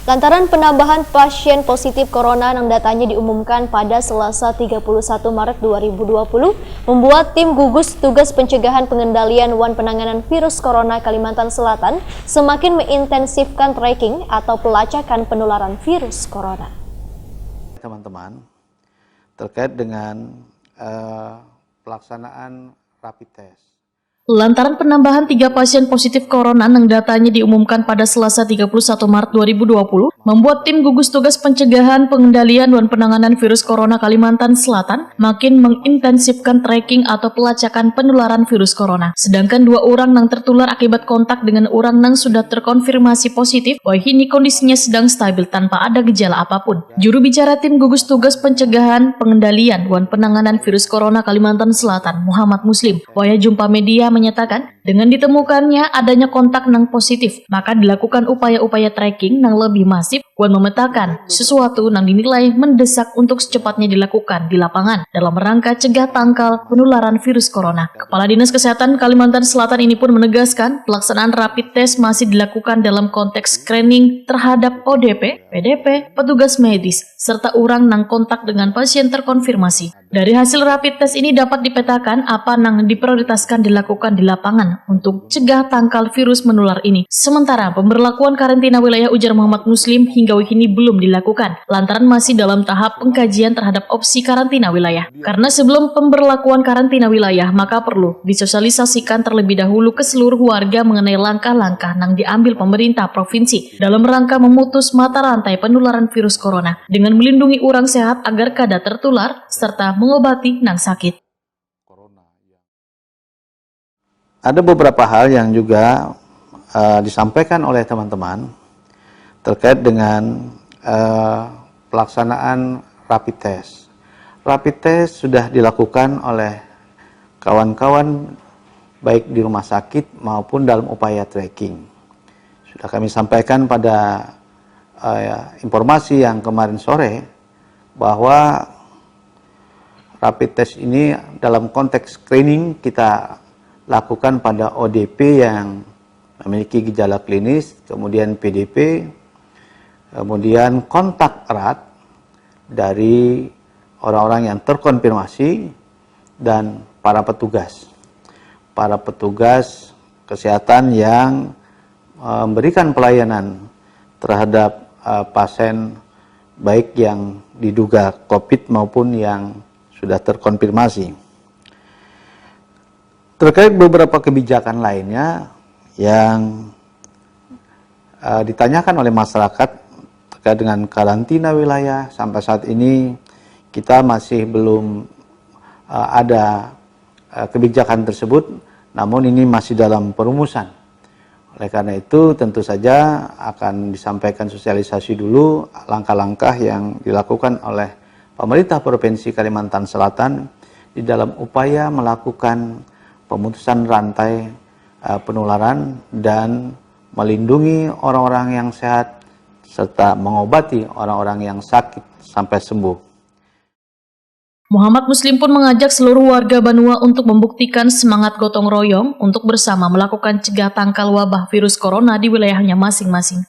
Lantaran penambahan pasien positif corona yang datanya diumumkan pada Selasa 31 Maret 2020 membuat tim gugus tugas pencegahan pengendalian dan penanganan virus corona Kalimantan Selatan semakin mengintensifkan tracking atau pelacakan penularan virus corona. Teman-teman, terkait dengan pelaksanaan rapid test. Lantaran penambahan 3 pasien positif corona yang datanya diumumkan pada Selasa 31 Maret 2020, membuat tim gugus tugas pencegahan, pengendalian, dan penanganan virus corona Kalimantan Selatan makin mengintensifkan tracking atau pelacakan penularan virus corona. Sedangkan 2 orang yang tertular akibat kontak dengan orang yang sudah terkonfirmasi positif, kini kondisinya sedang stabil tanpa ada gejala apapun. Juru bicara tim gugus tugas pencegahan, pengendalian, dan penanganan virus corona Kalimantan Selatan, Muhammad Muslim, jumpa media menyatakan dengan ditemukannya adanya kontak yang positif, maka dilakukan upaya-upaya tracking yang lebih masif dan memetakan sesuatu yang dinilai mendesak untuk secepatnya dilakukan di lapangan dalam rangka cegah tangkal penularan virus corona. Kepala Dinas Kesehatan Kalimantan Selatan ini pun menegaskan pelaksanaan rapid test masih dilakukan dalam konteks screening terhadap ODP, PDP, petugas medis, serta orang yang kontak dengan pasien terkonfirmasi. Dari hasil rapid test ini dapat dipetakan apa yang diprioritaskan dilakukan di lapangan untuk cegah tangkal virus menular ini. Sementara pemberlakuan karantina wilayah, ujar Muhammad Muslim, hingga kini belum dilakukan lantaran masih dalam tahap pengkajian terhadap opsi karantina wilayah. Karena sebelum pemberlakuan karantina wilayah, maka perlu disosialisasikan terlebih dahulu ke seluruh warga mengenai langkah-langkah yang diambil pemerintah provinsi dalam rangka memutus mata rantai penularan virus corona dengan melindungi orang sehat agar kada tertular serta mengobati nang sakit. Ada beberapa hal yang juga disampaikan oleh teman-teman terkait dengan pelaksanaan rapid test. Rapid test sudah dilakukan oleh kawan-kawan baik di rumah sakit maupun dalam upaya tracking. Sudah kami sampaikan pada informasi yang kemarin sore bahwa rapid test ini dalam konteks screening kita lakukan pada ODP yang memiliki gejala klinis, kemudian PDP, kemudian kontak erat dari orang-orang yang terkonfirmasi dan para petugas kesehatan yang memberikan pelayanan terhadap pasien baik yang diduga COVID maupun yang sudah terkonfirmasi. Terkait beberapa kebijakan lainnya yang ditanyakan oleh masyarakat terkait dengan karantina wilayah, sampai saat ini kita masih belum ada kebijakan tersebut, namun ini masih dalam perumusan. Oleh karena itu tentu saja akan disampaikan sosialisasi dulu langkah-langkah yang dilakukan oleh pemerintah Provinsi Kalimantan Selatan di dalam upaya melakukan pemutusan rantai penularan dan melindungi orang-orang yang sehat serta mengobati orang-orang yang sakit sampai sembuh. Muhammad Muslim pun mengajak seluruh warga Banua untuk membuktikan semangat gotong royong untuk bersama melakukan cegah tangkal wabah virus corona di wilayahnya masing-masing.